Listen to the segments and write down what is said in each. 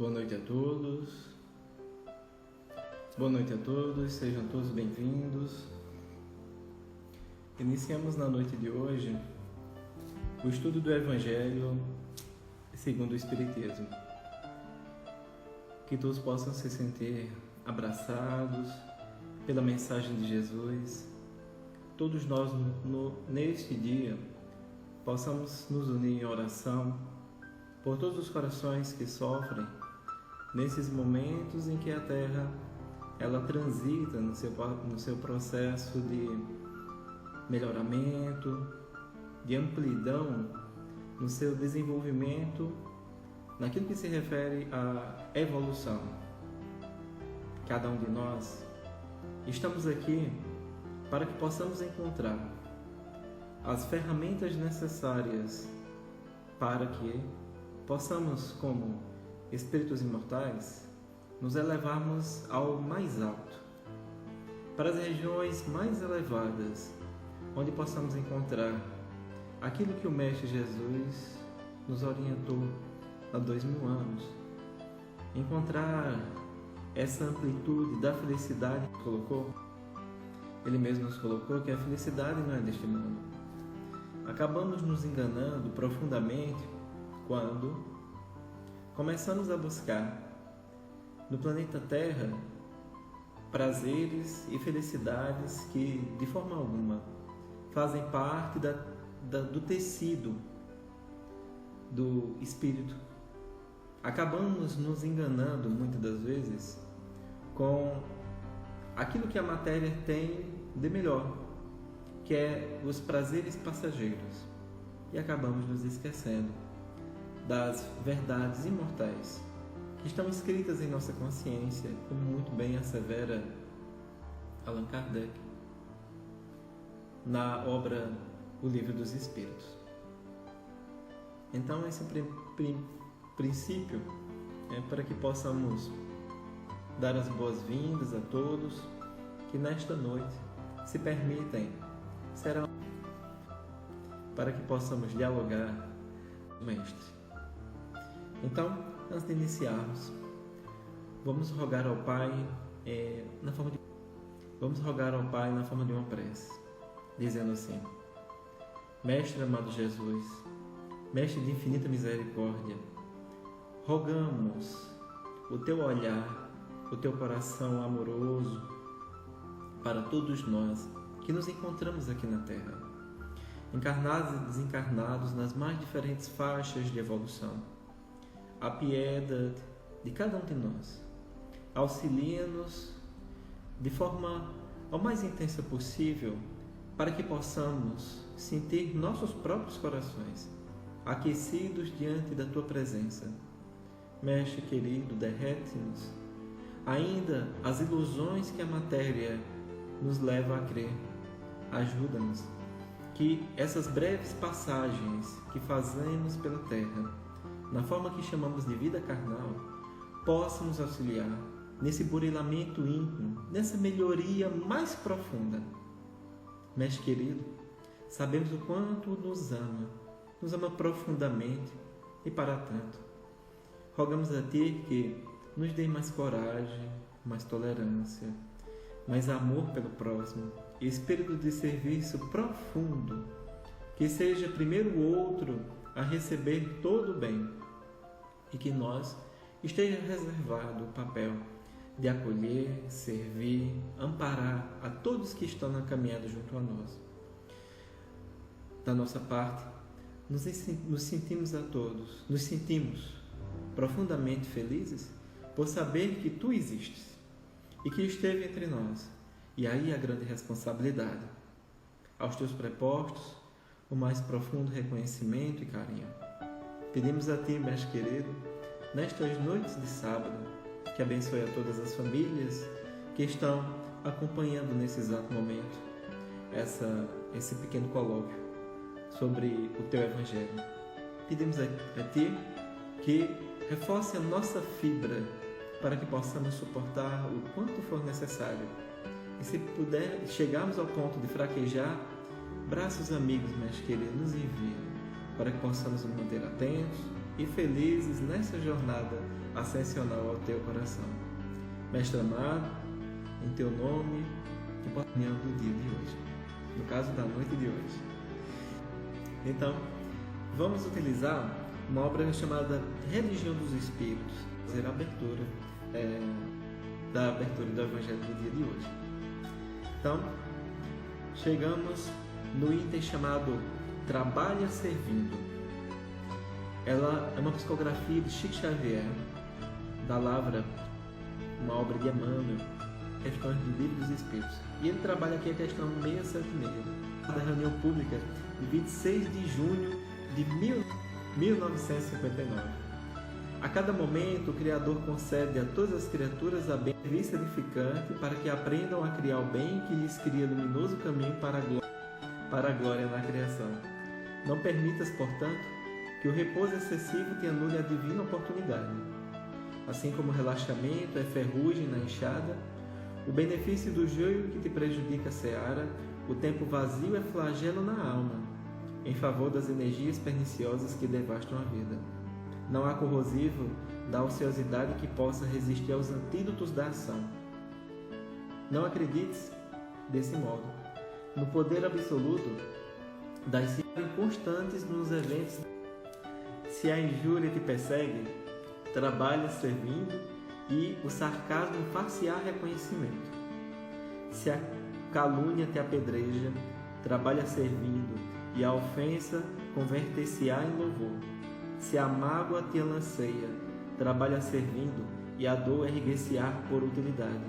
Boa noite a todos. Boa noite a todos, sejam todos bem-vindos. Iniciamos na noite de hoje o estudo do Evangelho segundo o Espiritismo. Que todos possam se sentir abraçados pela mensagem de Jesus. Todos nós, neste dia, possamos nos unir em oração por todos os corações que sofrem nesses momentos em que a Terra ela transita no seu processo de melhoramento, de amplidão no seu desenvolvimento, naquilo que se refere à evolução. Cada um de nós estamos aqui para que possamos encontrar as ferramentas necessárias para que possamos, como espíritos imortais, nos elevarmos ao mais alto, para as regiões mais elevadas, onde possamos encontrar aquilo que o Mestre Jesus nos orientou há 2000 anos, encontrar essa amplitude da felicidade que colocou. Ele mesmo nos colocou que a felicidade não é deste mundo. Acabamos nos enganando profundamente quando começamos a buscar no planeta Terra prazeres e felicidades que, de forma alguma, fazem parte do tecido do espírito. Acabamos nos enganando muitas das vezes com aquilo que a matéria tem de melhor, que é os prazeres passageiros, e acabamos nos esquecendo das verdades imortais que estão escritas em nossa consciência, como muito bem assevera Allan Kardec na obra O Livro dos Espíritos. Então, esse princípio é para que possamos dar as boas-vindas a todos que nesta noite se permitem será para que possamos dialogar com o Mestre. Então, antes de iniciarmos, vamos rogar ao Pai na forma de uma prece, dizendo assim: Mestre amado Jesus, Mestre de infinita misericórdia, rogamos o teu olhar, o teu coração amoroso para todos nós que nos encontramos aqui na Terra, encarnados e desencarnados nas mais diferentes faixas de evolução. Apieda de cada um de nós, auxilia-nos de forma ao mais intensa possível para que possamos sentir nossos próprios corações aquecidos diante da tua presença. Mestre querido, derrete-nos ainda as ilusões que a matéria nos leva a crer. Ajuda-nos que essas breves passagens que fazemos pela terra, na forma que chamamos de vida carnal, possam nos auxiliar nesse burilamento íntimo, nessa melhoria mais profunda. Mestre querido, sabemos o quanto nos ama profundamente e para tanto. Rogamos a Ti que nos dê mais coragem, mais tolerância, mais amor pelo próximo e espírito de serviço profundo, que seja primeiro o outro a receber todo o bem e que nós esteja reservado o papel de acolher, servir, amparar a todos que estão na caminhada junto a nós. Da nossa parte, nos sentimos profundamente felizes por saber que Tu existes e que esteve entre nós. E aí a grande responsabilidade. Aos Teus prepostos, o mais profundo reconhecimento e carinho. Pedimos a Ti, Mestre querido, nestas noites de sábado, que abençoe a todas as famílias que estão acompanhando nesse exato momento esse pequeno colóquio sobre o Teu Evangelho. Pedimos a Ti que reforce a nossa fibra para que possamos suportar o quanto for necessário. E se puder chegarmos ao ponto de fraquejar, braços amigos, Mestre querido, nos envia para que possamos nos manter atentos e felizes nessa jornada ascensional ao teu coração. Mestre amado, em teu nome, que possa ser do dia de hoje, no caso da noite de hoje. Então, vamos utilizar uma obra chamada Religião dos Espíritos, fazer a abertura da abertura do Evangelho do dia de hoje. Então, chegamos no item chamado Trabalha Servindo. Ela é uma psicografia de Chico Xavier, da Lavra, uma obra de Emmanuel, Questões do Livro dos Espíritos. E ele trabalha aqui a questão 676, da reunião pública de 26 de junho de 1959. A cada momento, o Criador concede a todas as criaturas a bem-vista edificante para que aprendam a criar o bem que lhes cria luminoso caminho para a glória na criação. Não permitas, portanto, que o repouso excessivo te anule a divina oportunidade. Assim como o relaxamento é ferrugem na enxada, o benefício do joio que te prejudica a seara, o tempo vazio é flagelo na alma, em favor das energias perniciosas que devastam a vida. Não há corrosivo da ociosidade que possa resistir aos antídotos da ação. Não acredites, desse modo, no poder absoluto das inconstantes nos eventos. Se a injúria te persegue, trabalha servindo e o sarcasmo far-se-á reconhecimento. Se a calúnia te apedreja, trabalha servindo e a ofensa converter-se-á em louvor. Se a mágoa te alanceia, trabalha servindo e a dor erguer-se-á por utilidade.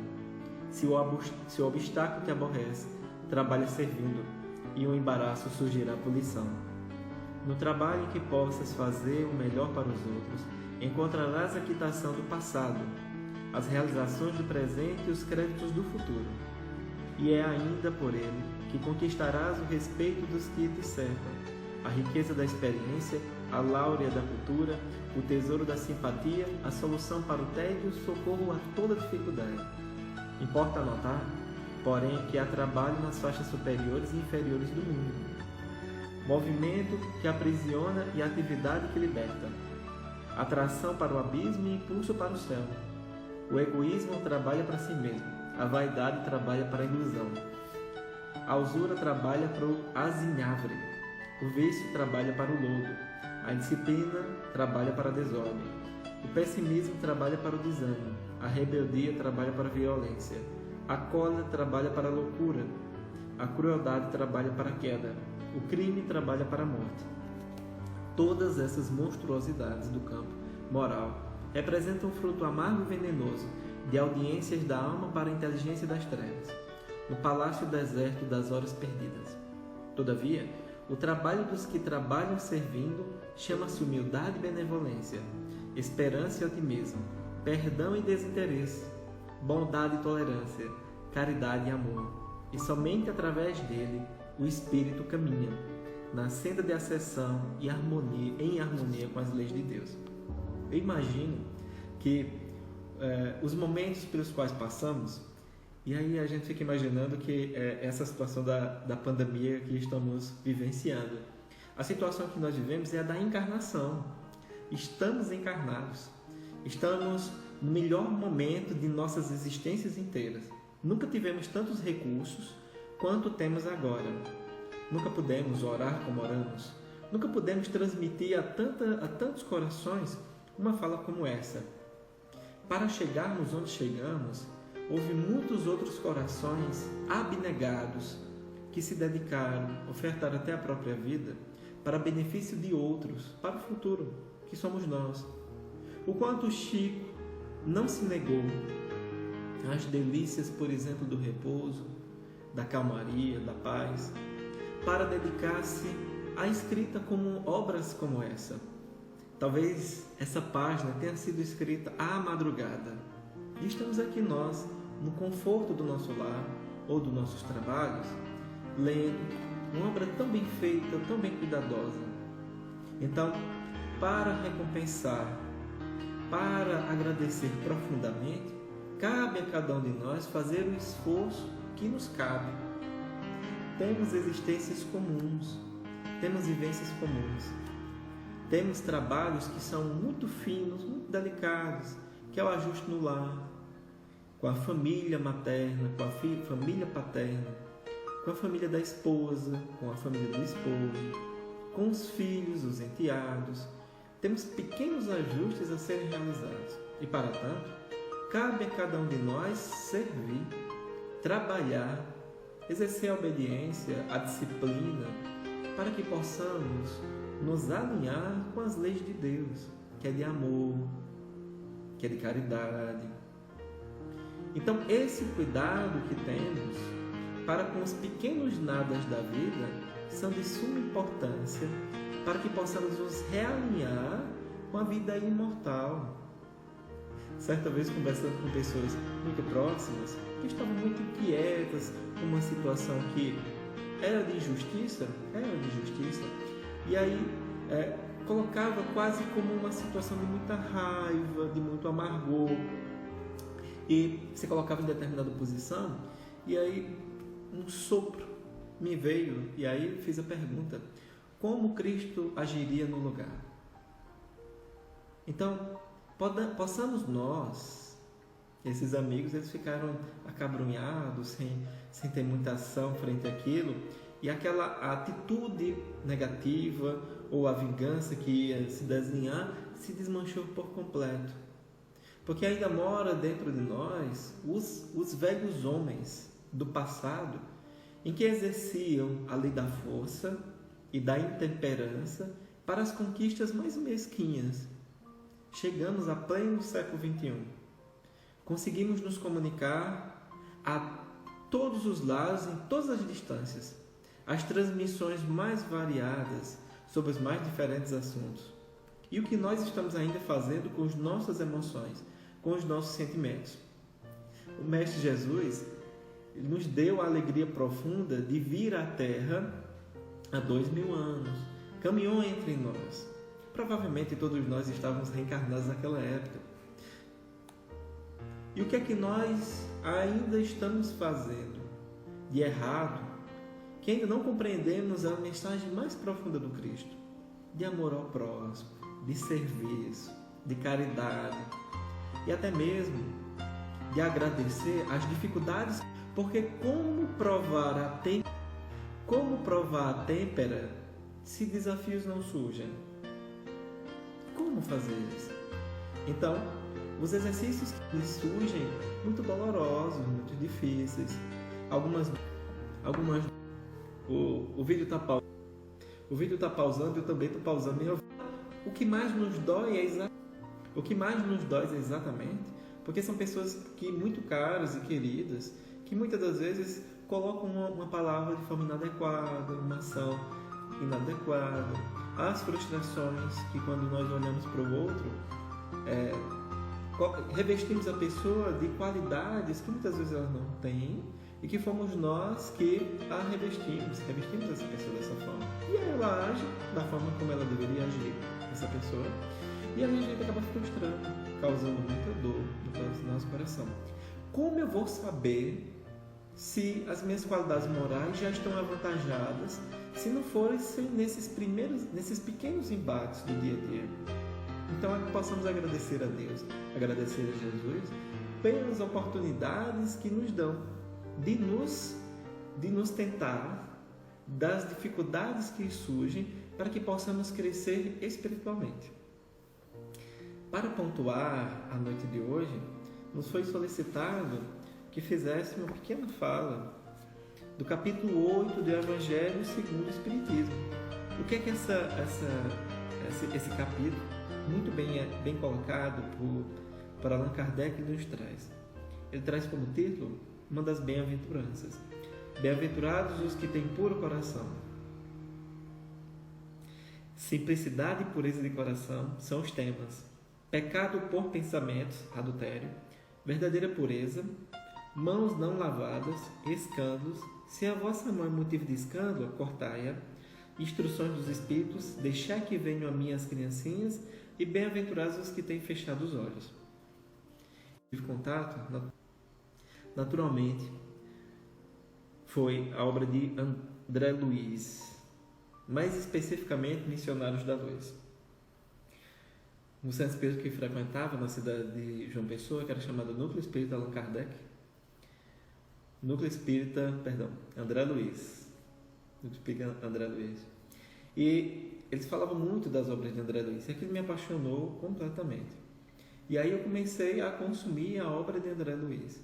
Se o obstáculo te aborrece, trabalha servindo e o embaraço surgirá por lição. No trabalho em que possas fazer o melhor para os outros, encontrarás a quitação do passado, as realizações do presente e os créditos do futuro. E é ainda por ele que conquistarás o respeito dos que te cercam, a riqueza da experiência, a láurea da cultura, o tesouro da simpatia, a solução para o tédio, o socorro a toda dificuldade. Importa notar, porém, que há trabalho nas faixas superiores e inferiores do mundo. Movimento que aprisiona e atividade que liberta. Atração para o abismo e impulso para o céu. O egoísmo trabalha para si mesmo. A vaidade trabalha para a ilusão. A usura trabalha para o azinhavre. O vício trabalha para o lodo. A indisciplina trabalha para a desordem. O pessimismo trabalha para o desânimo. A rebeldia trabalha para a violência. A cólera trabalha para a loucura. A crueldade trabalha para a queda. O crime trabalha para a morte. Todas essas monstruosidades do campo moral representam um fruto amargo e venenoso de audiências da alma para a inteligência das trevas, no palácio deserto das horas perdidas. Todavia, o trabalho dos que trabalham servindo chama-se humildade e benevolência, esperança e otimismo, perdão e desinteresse, bondade e tolerância, caridade e amor. E somente através dele o espírito caminha na senda de acessão e harmonia, em harmonia com as leis de Deus. Eu imagino que os momentos pelos quais passamos, e aí a gente fica imaginando que essa situação da pandemia que estamos vivenciando, a situação que nós vivemos é a da encarnação. Estamos encarnados, estamos no melhor momento de nossas existências inteiras. Nunca tivemos tantos recursos quanto temos agora. Nunca pudemos orar como oramos. Nunca pudemos transmitir a tantos corações uma fala como essa. Para chegarmos onde chegamos, houve muitos outros corações abnegados que se dedicaram, ofertaram até a própria vida para benefício de outros, para o futuro, que somos nós. O quanto Chico não se negou às delícias, por exemplo, do repouso, da calmaria, da paz, para dedicar-se à escrita como obras como essa. Talvez essa página tenha sido escrita à madrugada. E estamos aqui nós, no conforto do nosso lar ou dos nossos trabalhos, lendo uma obra tão bem feita, tão bem cuidadosa. Então, para recompensar, para agradecer profundamente, cabe a cada um de nós fazer o esforço que nos cabe. Temos existências comuns, temos vivências comuns, temos trabalhos que são muito finos, muito delicados, que é o ajuste no lar, com a família materna, com a família paterna, com a família da esposa, com a família do esposo, com os filhos, os enteados. Temos pequenos ajustes a serem realizados. E, para tanto, cabe a cada um de nós servir, trabalhar, exercer a obediência, a disciplina, para que possamos nos alinhar com as leis de Deus, que é de amor, que é de caridade. Então, esse cuidado que temos para com os pequenos nadas da vida são de suma importância para que possamos nos realinhar com a vida imortal. Certa vez, conversando com pessoas muito próximas, que estavam muito inquietas com uma situação que era de injustiça, e aí colocava quase como uma situação de muita raiva, de muito amargor, e se colocava em determinada posição, e aí um sopro me veio, e aí fiz a pergunta: como Cristo agiria no lugar? Então, possamos nós, esses amigos, eles ficaram acabrunhados, sem ter muita ação frente àquilo, e aquela atitude negativa ou a vingança que ia se desenhar se desmanchou por completo. Porque ainda mora dentro de nós os velhos homens do passado, em que exerciam a lei da força e da intemperança para as conquistas mais mesquinhas. Chegamos a pleno século XXI. Conseguimos nos comunicar a todos os lados, em todas as distâncias, as transmissões mais variadas sobre os mais diferentes assuntos. E o que nós estamos ainda fazendo com as nossas emoções, com os nossos sentimentos? O Mestre Jesus nos deu a alegria profunda de vir à Terra há 2000 anos, caminhou entre nós. Provavelmente todos nós estávamos reencarnados naquela época. E o que é que nós ainda estamos fazendo de errado, que ainda não compreendemos a mensagem mais profunda do Cristo, de amor ao próximo, de serviço, de caridade e até mesmo de agradecer as dificuldades, porque como provar a têmpera se desafios não surgem? Como fazer isso? Então, os exercícios que surgem muito dolorosos, muito difíceis. Algumas o vídeo está pausando, eu também estou pausando. O que mais nos dói é exatamente porque são pessoas que muito caras e queridas, que muitas das vezes colocam uma palavra de forma inadequada, uma ação inadequada. As frustrações que, quando nós olhamos para o outro, revestimos a pessoa de qualidades que muitas vezes ela não tem, e que fomos nós que a revestimos essa pessoa dessa forma. E aí ela age da forma como ela deveria agir, essa pessoa, e aí a gente acaba frustrando, causando muita dor no nosso coração. Como eu vou saber se as minhas qualidades morais já estão avantajadas, se não forem nesses pequenos embates do dia a dia? Então, é que possamos agradecer a Deus, agradecer a Jesus pelas oportunidades que nos dão de nos tentar, das dificuldades que surgem, para que possamos crescer espiritualmente. Para pontuar a noite de hoje, nos foi solicitado que fizéssemos uma pequena fala do capítulo 8 do Evangelho segundo o Espiritismo. O que é que esse capítulo, muito bem colocado por Allan Kardec, nos traz? Ele traz como título uma das bem-aventuranças. Bem-aventurados os que têm puro coração. Simplicidade e pureza de coração são os temas. Pecado por pensamentos, adultério. Verdadeira pureza. Mãos não lavadas, escândalos. Se a vossa mão é motivo de escândalo, cortai-a. Instruções dos Espíritos. Deixai que venham a mim as criancinhas. E bem-aventurados os que têm fechado os olhos. Tive contato, naturalmente, foi a obra de André Luiz, mais especificamente Missionários da Luz. um centro espírita que frequentava na cidade de João Pessoa, que era chamado Núcleo Espírita Allan Kardec. Núcleo Espírita, André Luiz. Núcleo Espírita André Luiz. E eles falavam muito das obras de André Luiz, e aquilo me apaixonou completamente. E aí eu comecei a consumir a obra de André Luiz.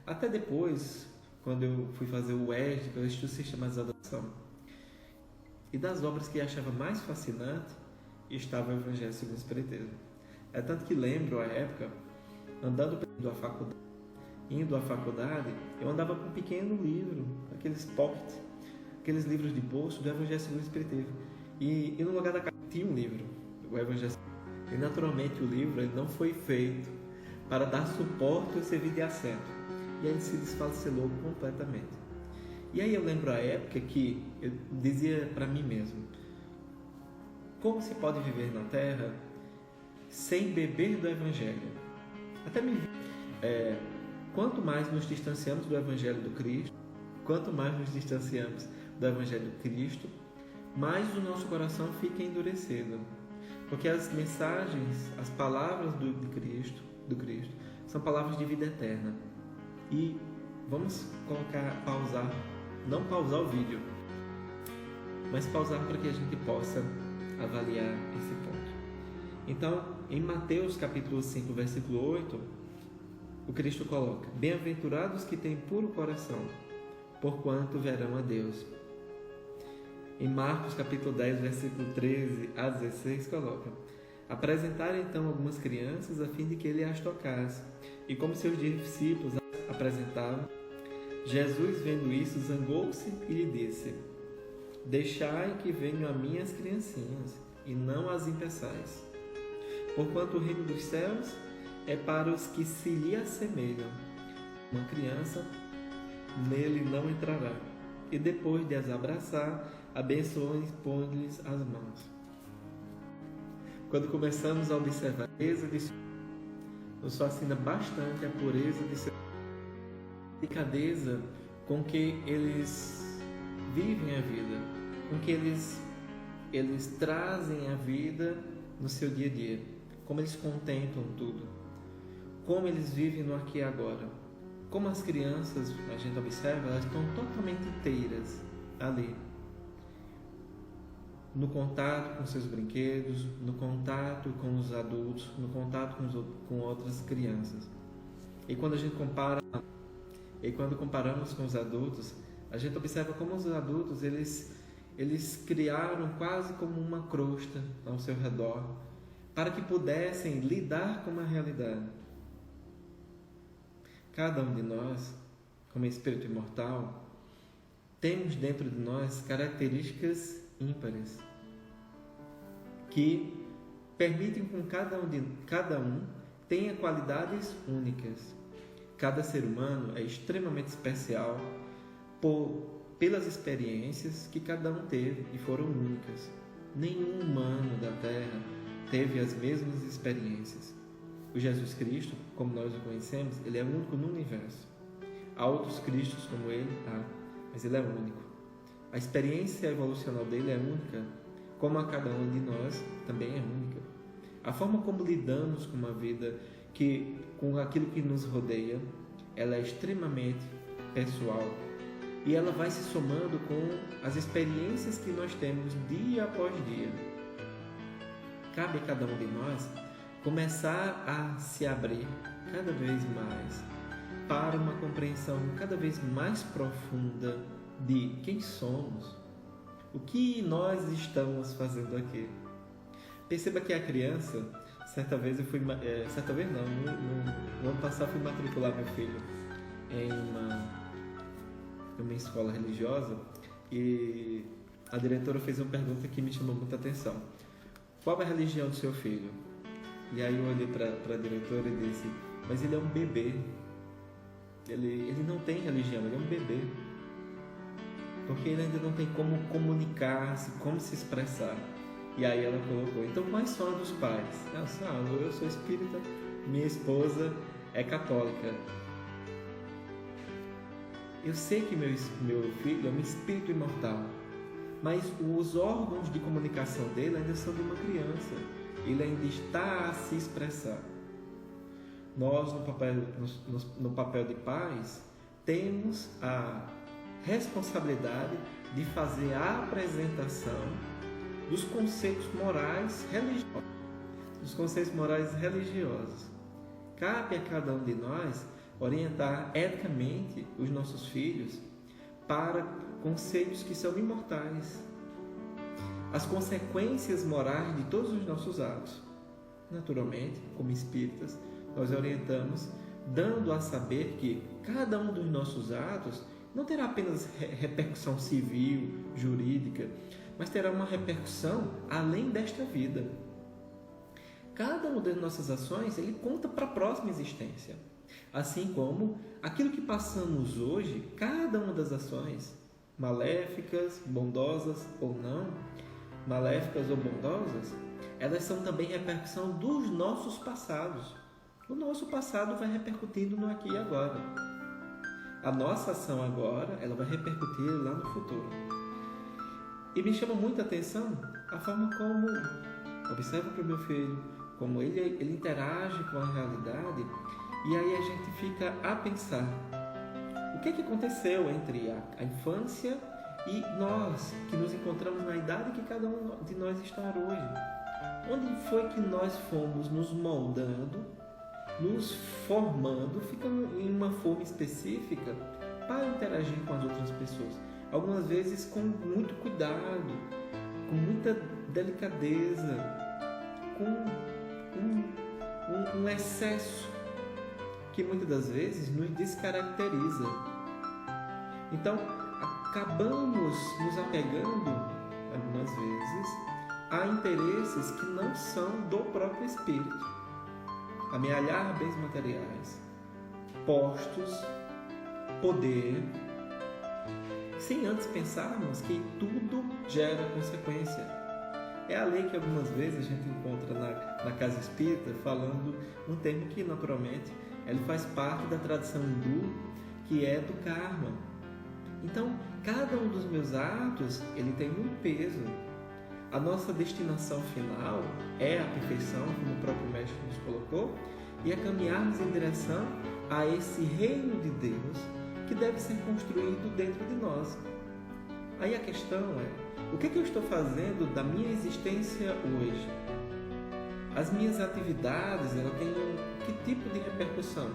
Até depois, quando eu fui fazer o ESD, o Estudo Sistematizado da Ação, e das obras que eu achava mais fascinante, estava o Evangelho segundo o Espiritismo. É tanto que lembro a época, indo à faculdade, eu andava com um pequeno livro, aqueles pocket, aqueles livros de bolso do Evangelho segundo o Espiritismo. E no lugar da capa tinha um livro, o Evangelho. E naturalmente o livro ele não foi feito para dar suporte ou servir de assento. E ele se desfacelou completamente. E aí eu lembro a época que eu dizia para mim mesmo: como se pode viver na Terra sem beber do Evangelho? Até me quanto mais nos distanciamos do Evangelho do Cristo, quanto mais nos distanciamos do Evangelho do Cristo, mais o nosso coração fica endurecido. Porque as mensagens, as palavras do Cristo, são palavras de vida eterna. E vamos não pausar o vídeo, mas pausar para que a gente possa avaliar esse ponto. Então, em Mateus capítulo 5, versículo 8, o Cristo coloca: bem-aventurados que têm puro coração, porquanto verão a Deus. Em Marcos capítulo 10, versículo 13 a 16, coloca: apresentaram então algumas crianças a fim de que ele as tocasse. E como seus discípulos apresentavam, Jesus, vendo isso, zangou-se e lhe disse: deixai que venham a mim as criancinhas, e não as impeçais. Porquanto o reino dos céus é para os que se lhe assemelham. Uma criança nele não entrará. E depois de as abraçar, abençoou e impôs-lhes as mãos. Quando começamos a observar a pureza de seu, nos fascina bastante a pureza de seu, a delicadeza com que eles vivem a vida, com que eles trazem a vida no seu dia a dia, como eles contemplam tudo, como eles vivem no aqui e agora. Como as crianças, a gente observa, elas estão totalmente inteiras ali, no contato com seus brinquedos, no contato com os adultos, no contato com outras crianças. E quando comparamos com os adultos, a gente observa como os adultos eles criaram quase como uma crosta ao seu redor para que pudessem lidar com a realidade. Cada um de nós, como espírito imortal, temos dentro de nós características ímpares que permitem que cada um tenha qualidades únicas. Cada ser humano é extremamente especial pelas experiências que cada um teve e foram únicas. Nenhum humano da Terra teve as mesmas experiências. O Jesus Cristo, como nós o conhecemos, ele é único no universo. Há outros Cristos como ele, mas ele é único. A experiência evolucional dele é única, como a cada um de nós também é única. A forma como lidamos com uma vida, com aquilo que nos rodeia, ela é extremamente pessoal e ela vai se somando com as experiências que nós temos dia após dia. Cabe a cada um de nós começar a se abrir cada vez mais para uma compreensão cada vez mais profunda de quem somos, o que nós estamos fazendo aqui. Perceba que a criança, no ano passado fui matricular meu filho em uma escola religiosa e a diretora fez uma pergunta que me chamou muita atenção: qual é a religião do seu filho? E aí eu olhei para a diretora e disse: mas ele é um bebê, ele não tem religião, ele é um bebê, porque ele ainda não tem como comunicar-se, como se expressar. E aí ela colocou: então quais são as dos pais? Eu sou espírita, minha esposa é católica. Eu sei que meu filho é um espírito imortal, mas os órgãos de comunicação dele ainda são de uma criança. ele ainda está a se expressar. Nós, no papel de pais, temos a responsabilidade de fazer a apresentação dos conceitos morais religiosos. Cabe a cada um de nós orientar eticamente os nossos filhos para conceitos que são imortais. As consequências morais de todos os nossos atos. Naturalmente, como espíritas, nós orientamos dando a saber que cada um dos nossos atos não terá apenas repercussão civil, jurídica, mas terá uma repercussão além desta vida. Cada uma das nossas ações, ele conta para a próxima existência. Assim como aquilo que passamos hoje, cada uma das ações, maléficas, bondosas ou não, maléficas ou bondosas, elas são também repercussão dos nossos passados. O nosso passado vai repercutindo no aqui e agora. A nossa ação agora, ela vai repercutir lá no futuro. E me chama muita atenção a forma como observo para o meu filho, como ele interage com a realidade, e aí a gente fica a pensar o que aconteceu entre a infância e nós, que nos encontramos na idade que cada um de nós está hoje. Onde foi que nós fomos nos moldando, nos formando, ficando em uma forma específica para interagir com as outras pessoas. Algumas vezes com muito cuidado, com muita delicadeza, com um excesso que muitas das vezes nos descaracteriza. Então, acabamos nos apegando, algumas vezes, a interesses que não são do próprio espírito. Amealhar bens materiais, postos, poder, sem antes pensarmos que tudo gera consequência. É a lei que algumas vezes a gente encontra na casa espírita falando um termo que naturalmente ele faz parte da tradição hindu, que é do karma. Então, cada um dos meus atos, ele tem um peso. A nossa destinação final é a perfeição, como o próprio Mestre nos colocou, e é caminharmos em direção a esse reino de Deus que deve ser construído dentro de nós. Aí a questão é, o que eu estou fazendo da minha existência hoje? As minhas atividades, elas têm que tipo de repercussão?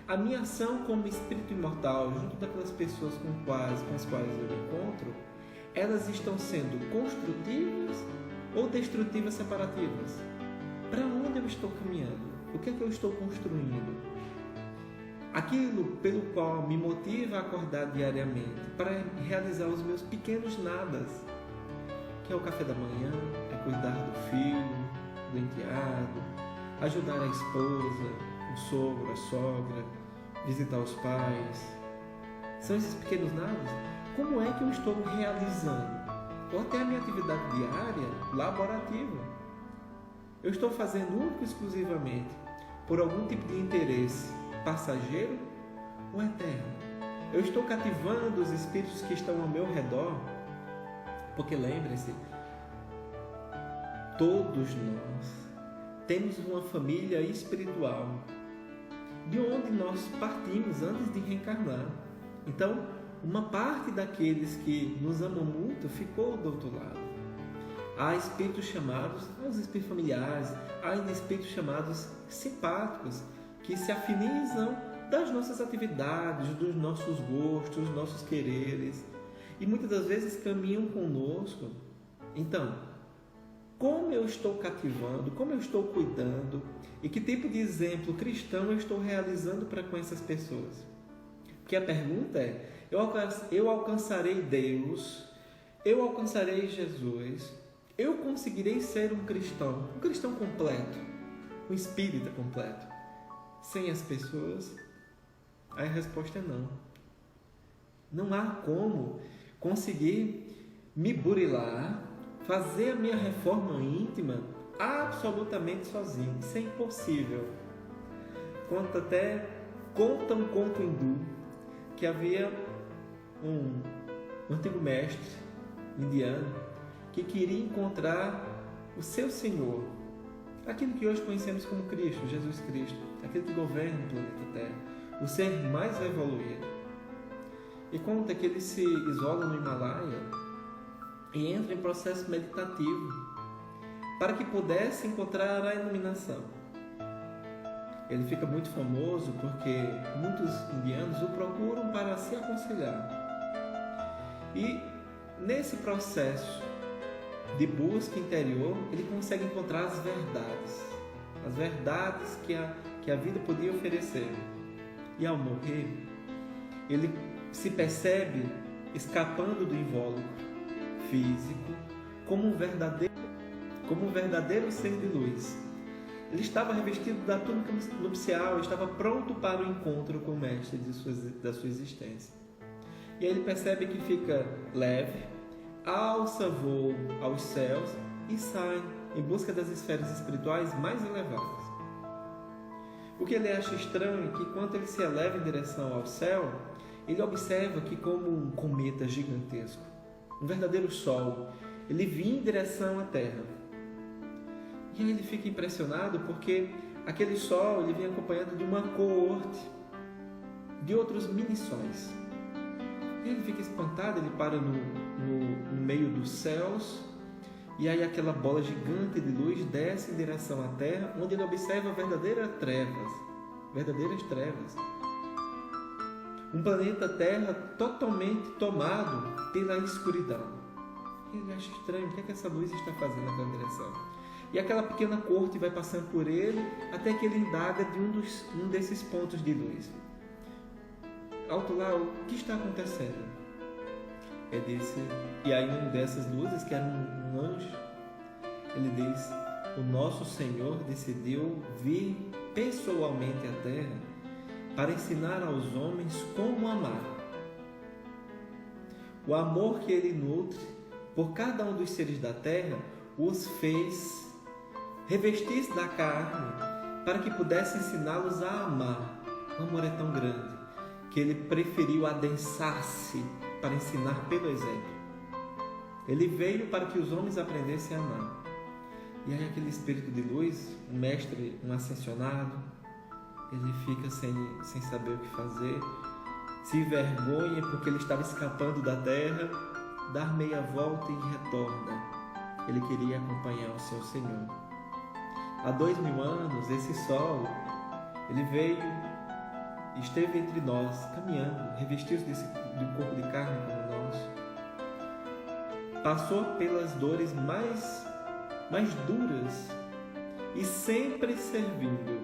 A minha ação como espírito imortal, junto daquelas pessoas com as quais eu me encontro, elas estão sendo construtivas ou destrutivas separativas? Para onde eu estou caminhando? O que eu estou construindo? Aquilo pelo qual me motiva a acordar diariamente para realizar os meus pequenos nadas, que é o café da manhã, é cuidar do filho, do enteado, ajudar a esposa, o sogro, a sogra, visitar os pais. São esses pequenos nadas. Como é que eu estou realizando? Ou até a minha atividade diária, laborativa. Eu estou fazendo único e exclusivamente por algum tipo de interesse passageiro ou eterno? Eu estou cativando os espíritos que estão ao meu redor? Porque lembre-se, todos nós temos uma família espiritual de onde nós partimos antes de reencarnar. Então, uma parte daqueles que nos amam muito ficou do outro lado. Há espíritos chamados, os espíritos familiares, há ainda espíritos chamados simpáticos, que se afinizam das nossas atividades, dos nossos gostos, dos nossos quereres, e muitas das vezes caminham conosco. Então, como eu estou cativando, como eu estou cuidando, e que tipo de exemplo cristão eu estou realizando para com essas pessoas? Porque a pergunta é, eu alcançarei Deus, eu alcançarei Jesus, eu conseguirei ser um cristão completo, um espírita completo, sem as pessoas? Aí a resposta é não. Não há como conseguir me burilar, fazer a minha reforma íntima absolutamente sozinho. Isso é impossível. Conta um conto hindu que havia um antigo mestre indiano que queria encontrar o seu Senhor, aquilo que hoje conhecemos como Cristo, Jesus Cristo, aquele que governa o planeta Terra, o ser mais evoluído. E conta que ele se isola no Himalaia e entra em processo meditativo para que pudesse encontrar a iluminação. Ele fica muito famoso porque muitos indianos o procuram para se aconselhar. E nesse processo de busca interior, ele consegue encontrar as verdades que a vida podia oferecer. E ao morrer, ele se percebe escapando do invólucro físico como um verdadeiro ser de luz. Ele estava revestido da túnica nupcial, estava pronto para o encontro com o Mestre da sua existência. E aí ele percebe que fica leve, alça voo aos céus e sai em busca das esferas espirituais mais elevadas. O que ele acha estranho é que, quando ele se eleva em direção ao céu, ele observa que, como um cometa gigantesco, um verdadeiro sol, ele vinha em direção à Terra. E aí ele fica impressionado porque aquele sol ele vem acompanhado de uma coorte de outros mini-sóis. E ele fica espantado, ele para no meio dos céus, e aí aquela bola gigante de luz desce em direção à Terra, onde ele observa verdadeiras trevas. Um planeta Terra totalmente tomado pela escuridão. E ele acha estranho, o que é que essa luz está fazendo naquela direção? E aquela pequena corte vai passando por ele até que ele indaga de um desses pontos de luz. Alto lá, o que está acontecendo? E aí uma dessas luzes, que era um anjo, ele diz: o nosso Senhor decidiu vir pessoalmente à Terra para ensinar aos homens como amar. O amor que ele nutre por cada um dos seres da Terra os fez revestir-se da carne para que pudesse ensiná-los a amar. O amor é tão grande que ele preferiu adensar-se para ensinar pelo exemplo. Ele veio para que os homens aprendessem a amar. E aí aquele espírito de luz, um mestre, um ascensionado, ele fica sem saber o que fazer, se envergonha porque ele estava escapando da terra, dá meia volta e retorna. Ele queria acompanhar o seu Senhor. Há 2000 anos, esse sol, ele veio e esteve entre nós, caminhando, revestido de um corpo de carne como o nosso. Passou pelas dores mais duras e sempre servindo.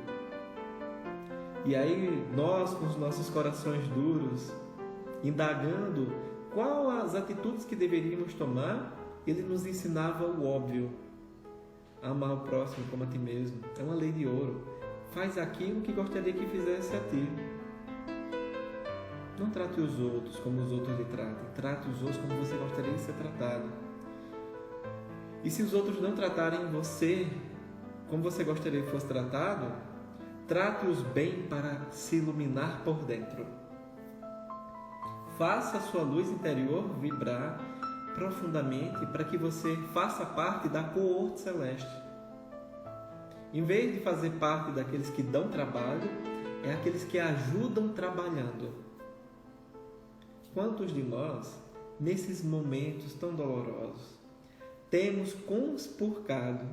E aí nós, com os nossos corações duros, indagando qual as atitudes que deveríamos tomar, ele nos ensinava o óbvio: amar o próximo como a ti mesmo. É uma lei de ouro. Faz aquilo que gostaria que fizesse a ti. Não trate os outros como os outros lhe tratam. Trate os outros como você gostaria de ser tratado. E se os outros não tratarem você como você gostaria que fosse tratado, trate-os bem para se iluminar por dentro. Faça a sua luz interior vibrar profundamente para que você faça parte da coorte celeste. Em vez de fazer parte daqueles que dão trabalho, é aqueles que ajudam trabalhando. Quantos de nós, nesses momentos tão dolorosos, temos compuscado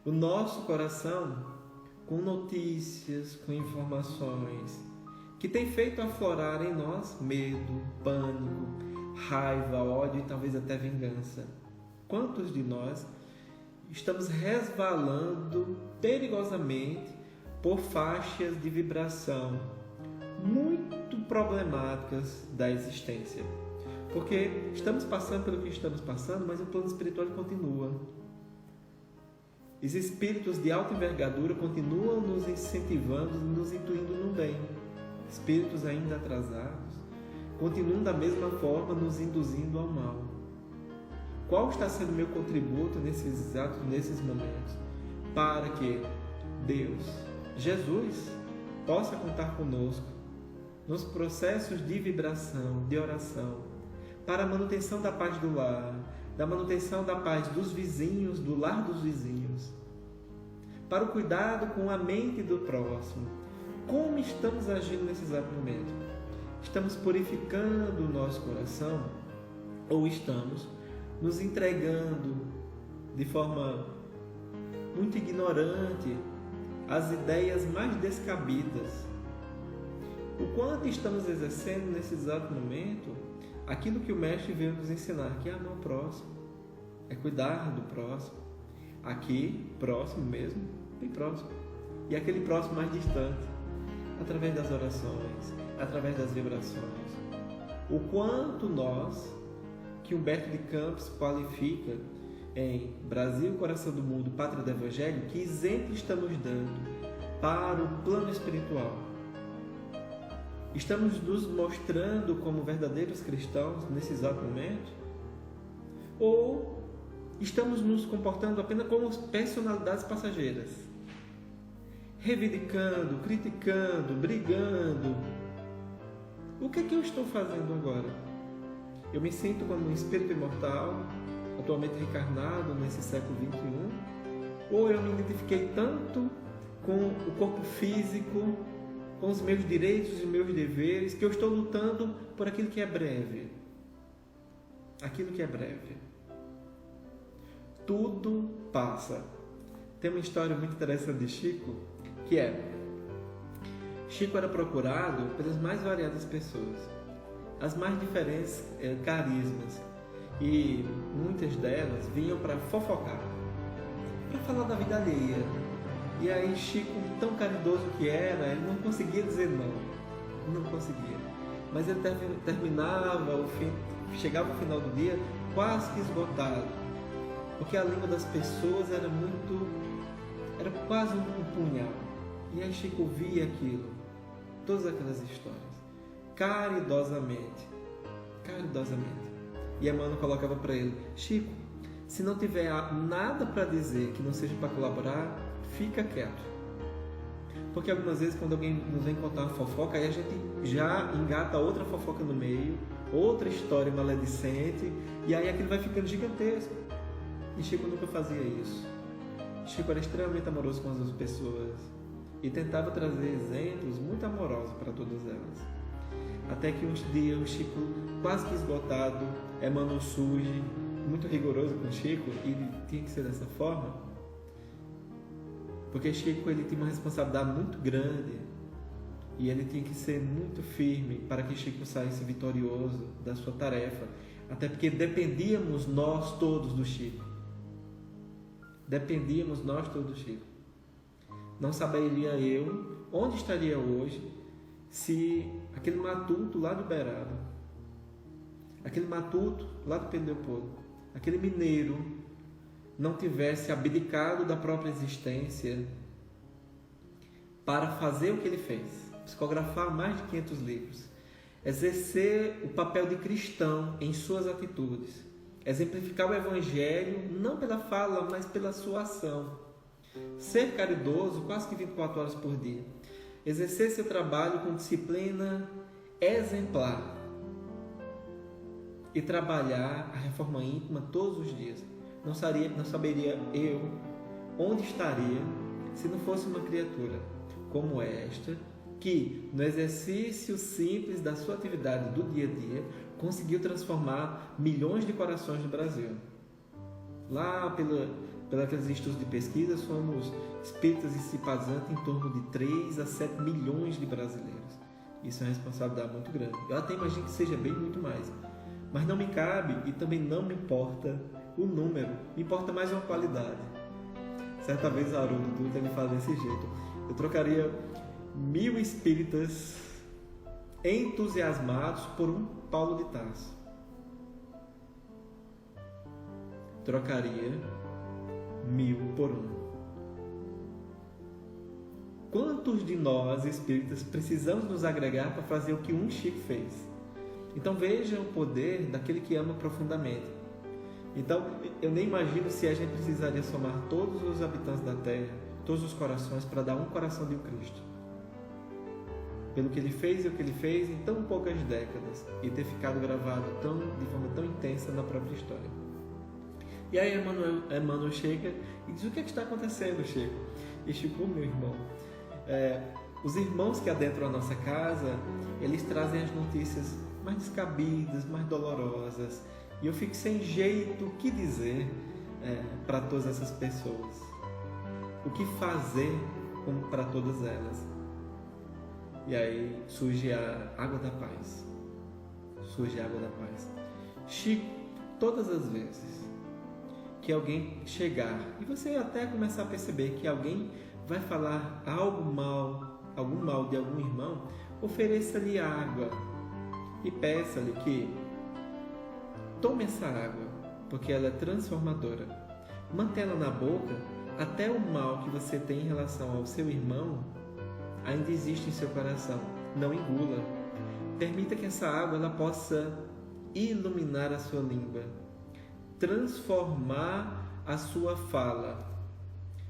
o nosso coração com notícias, com informações que tem feito aflorar em nós medo, pânico, raiva, ódio e talvez até vingança? Quantos de nós estamos resvalando perigosamente por faixas de vibração muito problemáticas da existência? Porque estamos passando pelo que estamos passando, mas o plano espiritual continua. Os espíritos de alta envergadura continuam nos incentivando, nos intuindo no bem. Espíritos ainda atrasados continuam da mesma forma nos induzindo ao mal. Qual está sendo o meu contributo nesses momentos para que Deus, Jesus, possa contar conosco nos processos de vibração, de oração, para a manutenção da paz do lar, da manutenção da paz dos vizinhos, do lar dos vizinhos, para o cuidado com a mente do próximo. Como estamos agindo nesse exato momento? Estamos purificando o nosso coração ou estamos nos entregando de forma muito ignorante às ideias mais descabidas? O quanto estamos exercendo nesse exato momento aquilo que o Mestre veio nos ensinar, que é amar o próximo, é cuidar do próximo, aqui, próximo mesmo, bem próximo, e aquele próximo mais distante, através das orações, através das vibrações. O quanto nós, que Humberto de Campos qualifica em Brasil, Coração do Mundo, Pátria do Evangelho, que exemplo estamos dando para o plano espiritual. Estamos nos mostrando como verdadeiros cristãos nesse exato momento? Ou estamos nos comportando apenas como personalidades passageiras? Reivindicando, criticando, brigando. O que é que eu estou fazendo agora? Eu me sinto como um espírito imortal, atualmente reencarnado nesse século XXI? Ou eu me identifiquei tanto com o corpo físico, com os meus direitos e meus deveres, que eu estou lutando por aquilo que é breve? Aquilo que é breve. Tudo passa. Tem uma história muito interessante de Chico, que é: Chico era procurado pelas mais variadas pessoas, as mais diferentes carismas, e muitas delas vinham para fofocar, para falar da vida alheia. E aí Chico, tão caridoso que era, ele não conseguia dizer não conseguia. Mas ele terminava, chegava ao final do dia quase que esgotado, porque a língua das pessoas era quase um punhal. E aí Chico ouvia aquilo, todas aquelas histórias, caridosamente. E Emmanuel colocava para ele: Chico, se não tiver nada para dizer que não seja para colaborar, fica quieto. Porque algumas vezes, quando alguém nos vem contar uma fofoca, aí a gente já engata outra fofoca no meio, outra história maledicente, e aí aquilo vai ficando gigantesco. E Chico nunca fazia isso. Chico era extremamente amoroso com as pessoas e tentava trazer exemplos muito amorosos para todas elas. Até que um dia o Chico, quase que esgotado, Emmanuel surge, muito rigoroso com Chico, e tinha que ser dessa forma, porque Chico ele tinha uma responsabilidade muito grande e ele tinha que ser muito firme para que Chico saísse vitorioso da sua tarefa, até porque dependíamos nós todos do Chico. Não saberia eu onde estaria hoje se aquele matuto lá do Uberaba, aquele matuto lá do Pedro Leopoldo, aquele mineiro não tivesse abdicado da própria existência para fazer o que ele fez, psicografar mais de 500 livros, exercer o papel de cristão em suas atitudes, exemplificar o Evangelho não pela fala, mas pela sua ação, ser caridoso quase que 24 horas por dia, exercer seu trabalho com disciplina exemplar e trabalhar a reforma íntima todos os dias. Não saberia eu onde estaria se não fosse uma criatura como esta, que no exercício simples da sua atividade do dia a dia conseguiu transformar milhões de corações no Brasil. Lá pelos estudos de pesquisa, somos espíritas e simpatizantes em torno de 3 a 7 milhões de brasileiros. Isso é uma responsabilidade muito grande. Eu até imagino que seja bem muito mais, mas não me cabe e também não me importa o número, me importa mais uma qualidade. Certa vez Haroldo Dutra me fala desse jeito: eu trocaria 1000 espíritas entusiasmados por um Paulo de Tarso. Trocaria 1000 por um. Quantos de nós espíritas precisamos nos agregar para fazer o que um Chico fez? Então veja o poder daquele que ama profundamente. Então, eu nem imagino se a gente precisaria somar todos os habitantes da Terra, todos os corações, para dar um coração de um Cristo. Pelo que ele fez e o que ele fez em tão poucas décadas, e ter ficado gravado de forma tão intensa na própria história. E aí Emmanuel chega e diz: o que é que está acontecendo, Chico? E Chico, meu irmão, os irmãos que adentram a nossa casa, eles trazem as notícias mais descabidas, mais dolorosas, e eu fico sem jeito o que dizer para todas essas pessoas, o que fazer para todas elas. E aí surge a água da paz. Surge a água da paz. Chico, todas as vezes que alguém chegar e você até começar a perceber que alguém vai falar algum mal de algum irmão, ofereça-lhe água e peça-lhe que tome essa água, porque ela é transformadora. Mantenha-la na boca, até o mal que você tem em relação ao seu irmão ainda existe em seu coração. Não engula. Permita que essa água ela possa iluminar a sua língua, transformar a sua fala.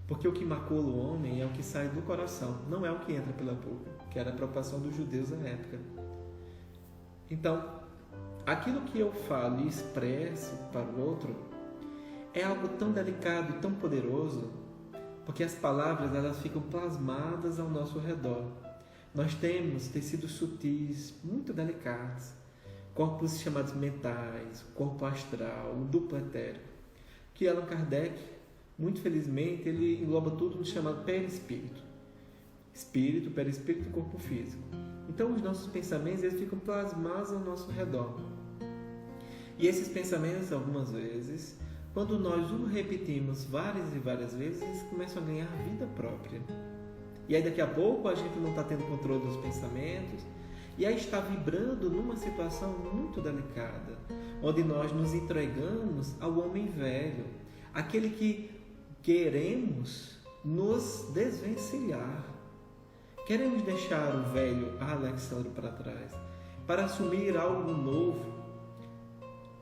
Porque o que macula o homem é o que sai do coração, não é o que entra pela boca, que era a preocupação dos judeus na época. Então, aquilo que eu falo e expresso para o outro é algo tão delicado e tão poderoso, porque as palavras elas ficam plasmadas ao nosso redor. Nós temos tecidos sutis, muito delicados, corpos chamados mentais, corpo astral, o duplo etérico, que Allan Kardec, muito felizmente, ele engloba tudo no chamado perispírito. Espírito, perispírito e corpo físico. Então, os nossos pensamentos eles ficam plasmados ao nosso redor. E esses pensamentos, algumas vezes, quando nós o repetimos várias e várias vezes, eles começam a ganhar vida própria. E aí, daqui a pouco, a gente não está tendo controle dos pensamentos, e aí está vibrando numa situação muito delicada, onde nós nos entregamos ao homem velho, aquele que queremos nos desvencilhar. Queremos deixar o velho Alexandre para trás, para assumir algo novo,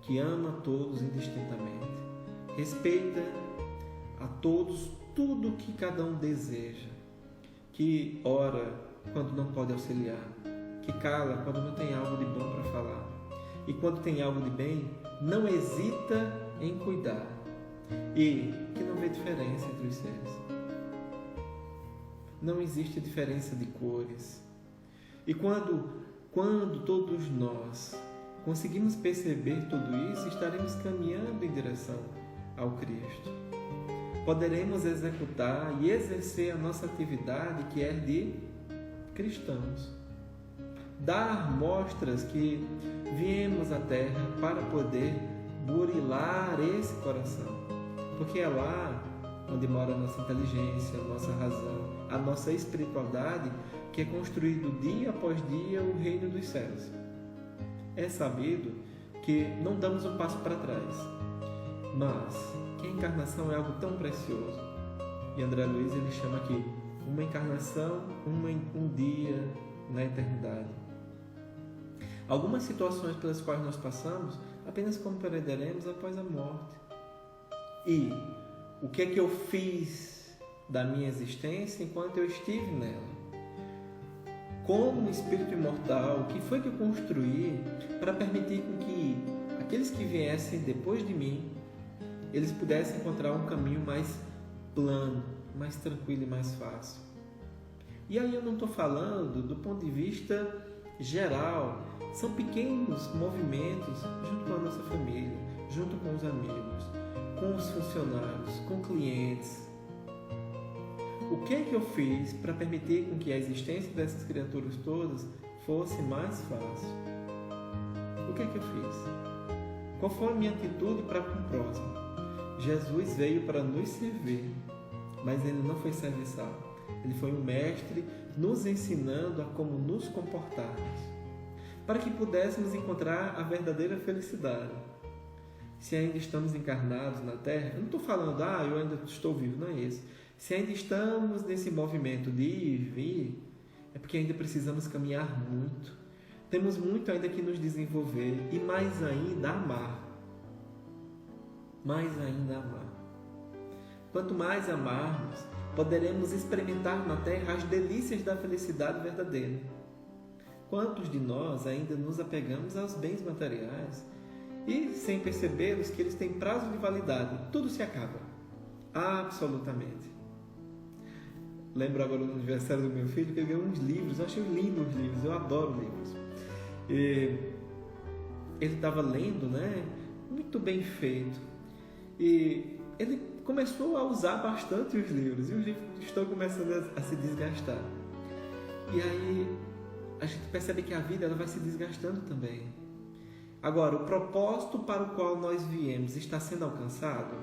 que ama a todos indistintamente, respeita a todos tudo que cada um deseja, que ora quando não pode auxiliar, que cala quando não tem algo de bom para falar, e quando tem algo de bem, não hesita em cuidar, e que não vê diferença entre os seres. Não existe diferença de cores. E quando todos nós conseguimos perceber tudo isso, estaremos caminhando em direção ao Cristo. Poderemos executar e exercer a nossa atividade que é de cristãos. Dar mostras que viemos à Terra para poder burilar esse coração. Porque é lá onde mora a nossa inteligência, a nossa razão, a nossa espiritualidade, que é construído dia após dia o reino dos céus. É sabido que não damos um passo para trás, mas que a encarnação é algo tão precioso. E André Luiz ele chama aqui uma encarnação, um dia na eternidade. Algumas situações pelas quais nós passamos apenas compreenderemos após a morte. E o que é que eu fiz da minha existência enquanto eu estive nela? Como espírito imortal, o que foi que eu construí para permitir que aqueles que viessem depois de mim, eles pudessem encontrar um caminho mais plano, mais tranquilo e mais fácil? E aí eu não estou falando do ponto de vista geral, são pequenos movimentos junto com a nossa família, junto com os amigos, com os funcionários, com clientes. O que é que eu fiz para permitir com que a existência dessas criaturas todas fosse mais fácil? O que é que eu fiz? Qual foi a minha atitude para com o próximo? Jesus veio para nos servir, mas ele não foi serviçal. Ele foi um mestre nos ensinando a como nos comportarmos, para que pudéssemos encontrar a verdadeira felicidade. Se ainda estamos encarnados na Terra, eu não estou falando, eu ainda estou vivo, não é isso. Se ainda estamos nesse movimento de ir e vir, é porque ainda precisamos caminhar muito. Temos muito ainda que nos desenvolver e mais ainda amar. Mais ainda amar. Quanto mais amarmos, poderemos experimentar na Terra as delícias da felicidade verdadeira. Quantos de nós ainda nos apegamos aos bens materiais e, sem percebê-los, que eles têm prazo de validade. Tudo se acaba. Absolutamente. Lembro agora do aniversário do meu filho que ele ganhou uns livros. Eu achei lindos os livros. Eu adoro livros. E ele estava lendo, né? Muito bem feito. E ele começou a usar bastante os livros. E os livros estão começando a se desgastar. E aí a gente percebe que a vida ela vai se desgastando também. Agora, o propósito para o qual nós viemos está sendo alcançado?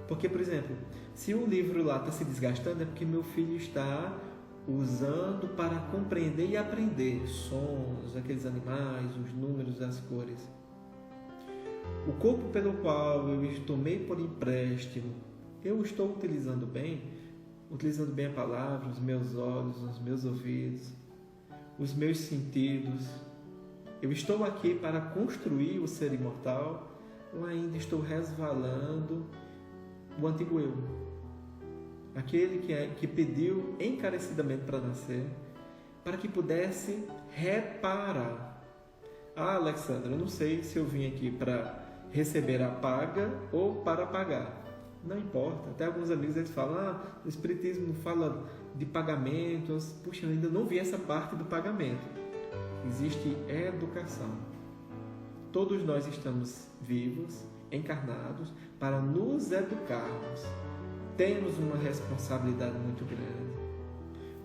Porque, por exemplo, se o livro lá está se desgastando, é porque meu filho está usando para compreender e aprender sons, aqueles animais, os números, as cores. O corpo pelo qual eu tomei por empréstimo, eu estou utilizando bem a palavra, os meus olhos, os meus ouvidos, os meus sentidos. Eu estou aqui para construir o ser imortal ou ainda estou resvalando o antigo eu? Aquele que pediu encarecidamente para nascer, para que pudesse reparar. Ah, Alexandre, eu não sei se eu vim aqui para receber a paga ou para pagar. Não importa. Até alguns amigos eles falam, o Espiritismo não fala de pagamentos. Puxa, eu ainda não vi essa parte do pagamento. Existe educação. Todos nós estamos vivos, encarnados, para nos educarmos. Temos uma responsabilidade muito grande.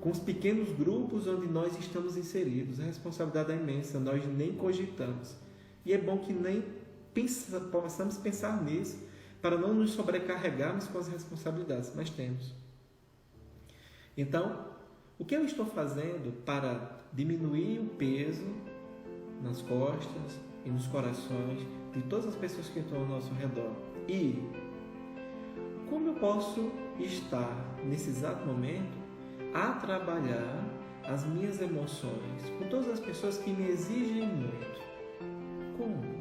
Com os pequenos grupos onde nós estamos inseridos, a responsabilidade é imensa, nós nem cogitamos. E é bom que nem possamos pensar nisso, para não nos sobrecarregarmos com as responsabilidades, mas temos. Então, o que eu estou fazendo para diminuir o peso nas costas e nos corações de todas as pessoas que estão ao nosso redor? E como eu posso estar, nesse exato momento, a trabalhar as minhas emoções com todas as pessoas que me exigem muito? Como?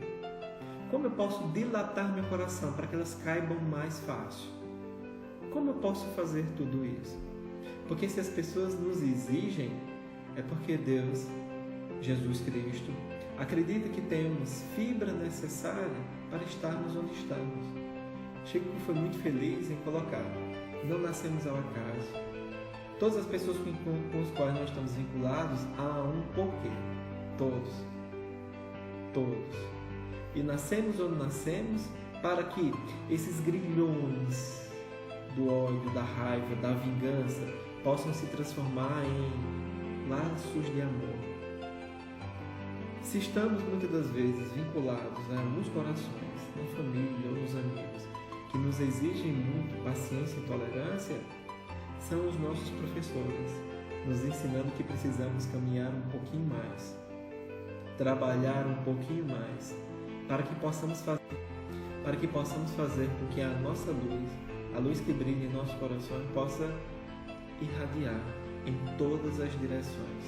Como eu posso dilatar meu coração para que elas caibam mais fácil? Como eu posso fazer tudo isso? Porque se as pessoas nos exigem, é porque Deus, Jesus Cristo, acredita que temos fibra necessária para estarmos onde estamos. Chico foi muito feliz em colocar: não nascemos ao acaso. Todas as pessoas com as quais nós estamos vinculados há um porquê. Todos. E nascemos onde nascemos para que esses grilhões do ódio, da raiva, da vingança possam se transformar em laços de amor. Se estamos muitas das vezes vinculados a alguns corações, na família ou nos amigos, que nos exigem muito paciência e tolerância, são os nossos professores, nos ensinando que precisamos caminhar um pouquinho mais, trabalhar um pouquinho mais, para que possamos fazer com que a nossa luz, a luz que brilha em nosso coração, possa irradiar em todas as direções.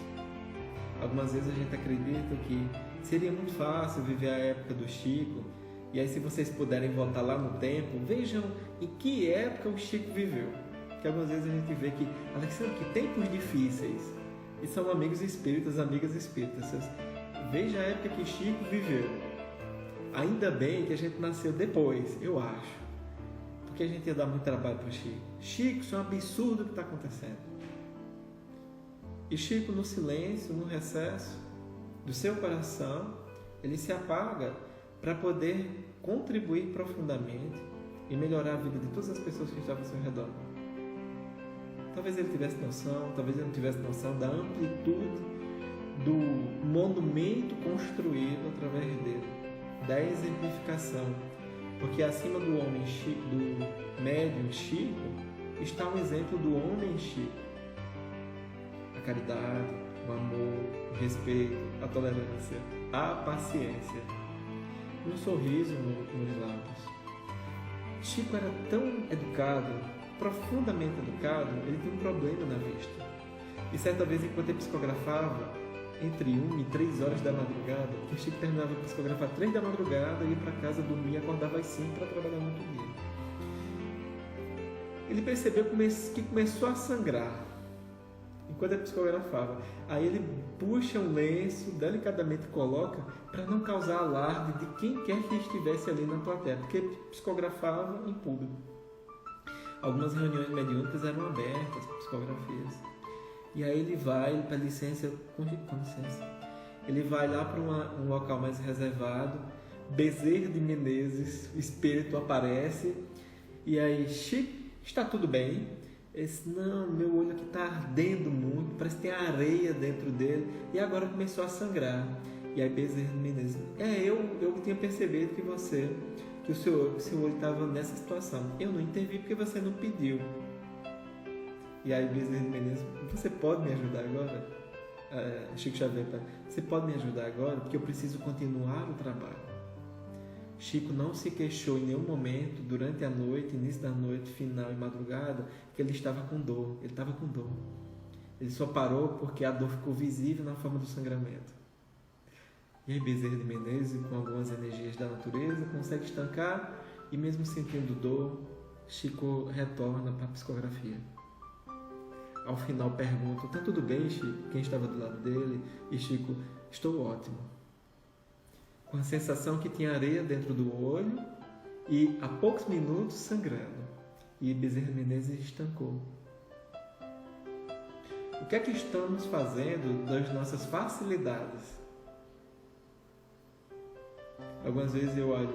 Algumas vezes a gente acredita que seria muito fácil viver a época do Chico, e aí se vocês puderem voltar lá no tempo, vejam em que época o Chico viveu. Porque algumas vezes a gente vê que, Alexandre, que tempos difíceis, e são amigos espíritas, amigas espíritas. Veja a época que Chico viveu. Ainda bem que a gente nasceu depois, eu acho. Porque a gente ia dar muito trabalho para Chico. Chico, isso é um absurdo o que está acontecendo. E Chico, no silêncio, no recesso do seu coração, ele se apaga para poder contribuir profundamente e melhorar a vida de todas as pessoas que estavam ao seu redor. Talvez ele tivesse noção, talvez ele não tivesse noção da amplitude do monumento construído através dele, da exemplificação, porque acima do homem Chico, do médium Chico, está um exemplo do homem Chico: a caridade, o amor, o respeito, a tolerância, a paciência, um sorriso nos lábios. Chico era tão educado, profundamente educado, ele tinha um problema na vista. E certa vez, enquanto ele psicografava, entre 1 e 3 horas da madrugada, o Chico terminava de psicografar 3 da madrugada, ia para casa dormir, acordava às 5 para trabalhar no outro dia. Ele percebeu que começou a sangrar. enquanto ele psicografava. Aí ele puxa um lenço, delicadamente coloca, para não causar alarde de quem quer que estivesse ali na plateia, porque ele psicografava em público. Algumas reuniões mediúnicas eram abertas, psicografias. E aí ele vai, com licença, ele vai lá para um local mais reservado. Bezerra de Menezes, o espírito aparece, e aí, Chico, está tudo bem? Não, meu olho aqui está ardendo muito, parece que tem areia dentro dele, e agora começou a sangrar. E aí Bezerra de Menezes, eu tinha percebido que o seu olho estava nessa situação. Eu não intervi porque você não pediu. E aí Bezerra de Menezes, você pode me ajudar agora? Chico Xavier, você pode me ajudar agora? Porque eu preciso continuar o trabalho. Chico não se queixou em nenhum momento, durante a noite, início da noite, final e madrugada, que ele estava com dor. Ele estava com dor. Ele só parou porque a dor ficou visível na forma do sangramento. E aí Bezerra de Menezes, com algumas energias da natureza, consegue estancar e mesmo sentindo dor, Chico retorna para a psicografia. Ao final pergunta, tá tudo bem, Chico? Quem estava do lado dele? E Chico, estou ótimo. Com a sensação que tinha areia dentro do olho e há poucos minutos sangrando. E Bezerra de Menezes estancou. O que é que estamos fazendo das nossas facilidades? Algumas vezes eu olho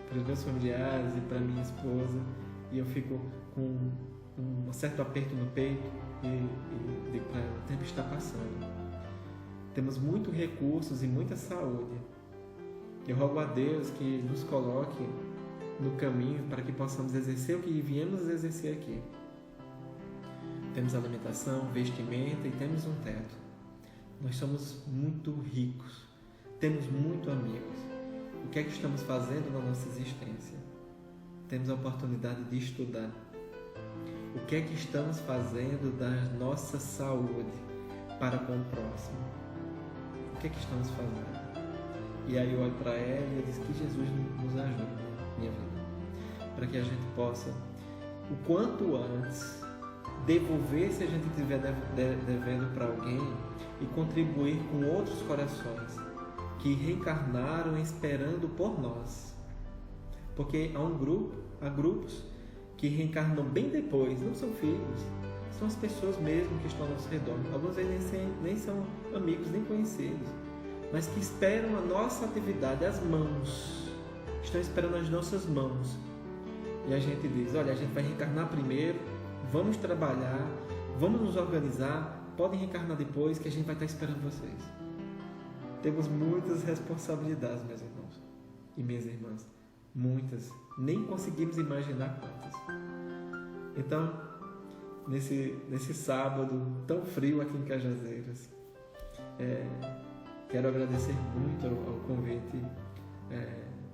para os meus familiares e para minha esposa e eu fico com um certo aperto no peito e digo para ela, o tempo está passando. Temos muitos recursos e muita saúde. Eu rogo a Deus que nos coloque no caminho para que possamos exercer o que viemos exercer aqui. Temos alimentação, vestimenta e temos um teto. Nós somos muito ricos, temos muito amigos. O que é que estamos fazendo na nossa existência? Temos a oportunidade de estudar. O que é que estamos fazendo da nossa saúde para com o próximo? O que é que estamos fazendo? E aí eu olho para ela e eu digo que Jesus nos ajude, minha vida, para que a gente possa, o quanto antes, devolver se a gente estiver devendo para alguém e contribuir com outros corações que reencarnaram esperando por nós. Porque há grupos que reencarnam bem depois, não são filhos, são as pessoas mesmo que estão ao nosso redor. Alguns vezes nem são amigos, nem conhecidos, mas que esperam a nossa atividade, as mãos, estão esperando as nossas mãos. E a gente diz, olha, a gente vai reencarnar primeiro, vamos trabalhar, vamos nos organizar, podem reencarnar depois que a gente vai estar esperando vocês. Temos muitas responsabilidades, meus irmãos e minhas irmãs, muitas, nem conseguimos imaginar quantas. Então, nesse sábado tão frio aqui em Cajazeiras, quero agradecer muito ao convite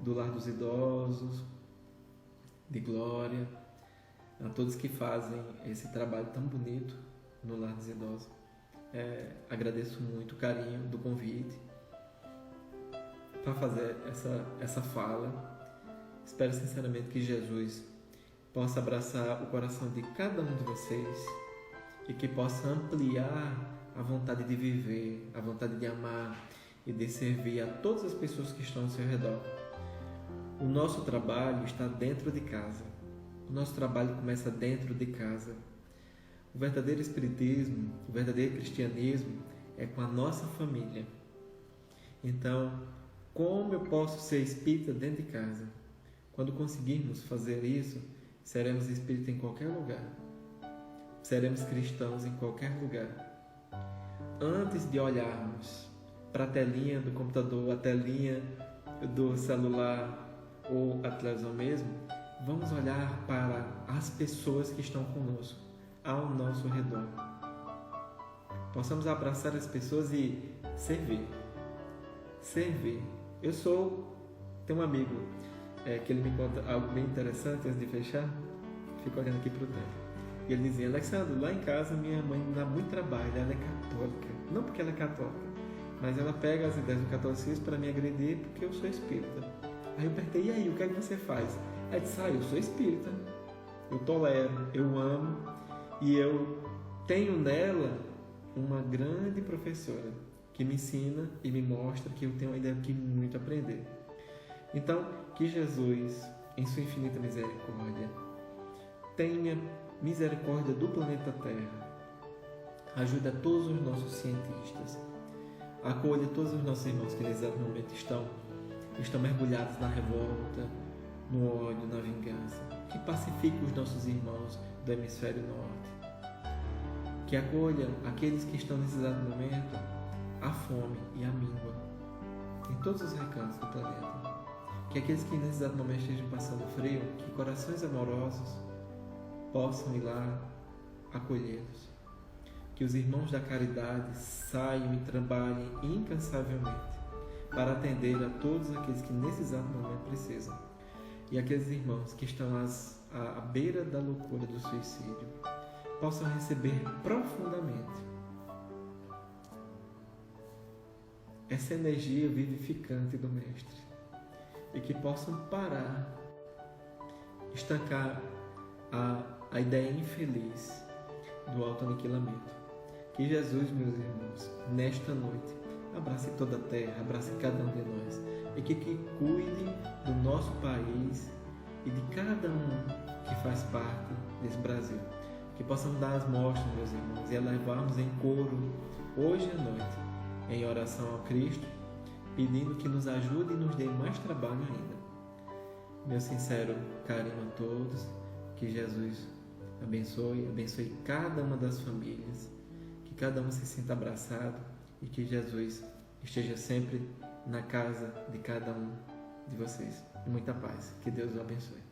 do Lar dos Idosos, de Glória, a todos que fazem esse trabalho tão bonito no Lar dos Idosos. Agradeço muito o carinho do convite para fazer essa fala. Espero sinceramente que Jesus possa abraçar o coração de cada um de vocês e que possa ampliar a vontade de viver, a vontade de amar e de servir a todas as pessoas que estão ao seu redor. O nosso trabalho está dentro de casa. O nosso trabalho começa dentro de casa. O verdadeiro espiritismo, o verdadeiro cristianismo é com a nossa família. Então, como eu posso ser espírita dentro de casa? Quando conseguirmos fazer isso, seremos espíritas em qualquer lugar. Seremos cristãos em qualquer lugar. Antes de olharmos para a telinha do computador, a telinha do celular ou a televisão mesmo, vamos olhar para as pessoas que estão conosco, ao nosso redor. Possamos abraçar as pessoas e servir. Servir. Tenho um amigo que ele me conta algo bem interessante antes de fechar. Fico olhando aqui para o tempo. E ele dizia, Alexandre, lá em casa minha mãe me dá muito trabalho, ela é católica. Não porque ela é católica, mas ela pega as ideias do catolicismo para me agredir porque eu sou espírita. Aí eu perguntei, e aí, o que é que você faz? Aí ele disse, eu sou espírita. Eu tolero, eu amo e eu tenho nela uma grande professora que me ensina e me mostra que eu tenho ainda aqui muito a aprender. Então, que Jesus, em sua infinita misericórdia, tenha misericórdia do planeta Terra, ajude a todos os nossos cientistas, acolha todos os nossos irmãos que nesse exato momento estão mergulhados na revolta, no ódio, na vingança, que pacifique os nossos irmãos do hemisfério norte, que acolha aqueles que estão nesse exato momento a fome e a míngua em todos os recantos do planeta, que aqueles que nesse exato momento estejam passando frio, que corações amorosos possam ir lá acolhê-los, que os irmãos da caridade saiam e trabalhem incansavelmente para atender a todos aqueles que nesse exato momento precisam, e aqueles irmãos que estão à beira da loucura do suicídio possam receber profundamente essa energia vivificante do Mestre e que possam parar, estancar a ideia infeliz do autoaniquilamento. Que Jesus, meus irmãos, nesta noite, abrace toda a terra, abrace cada um de nós e que cuide do nosso país e de cada um que faz parte desse Brasil. Que possamos dar as mostras, meus irmãos, e elevarmos em coro, hoje à noite, em oração ao Cristo, pedindo que nos ajude e nos dê mais trabalho ainda. Meu sincero carinho a todos, que Jesus abençoe cada uma das famílias, que cada um se sinta abraçado e que Jesus esteja sempre na casa de cada um de vocês. Muita paz. Que Deus o abençoe.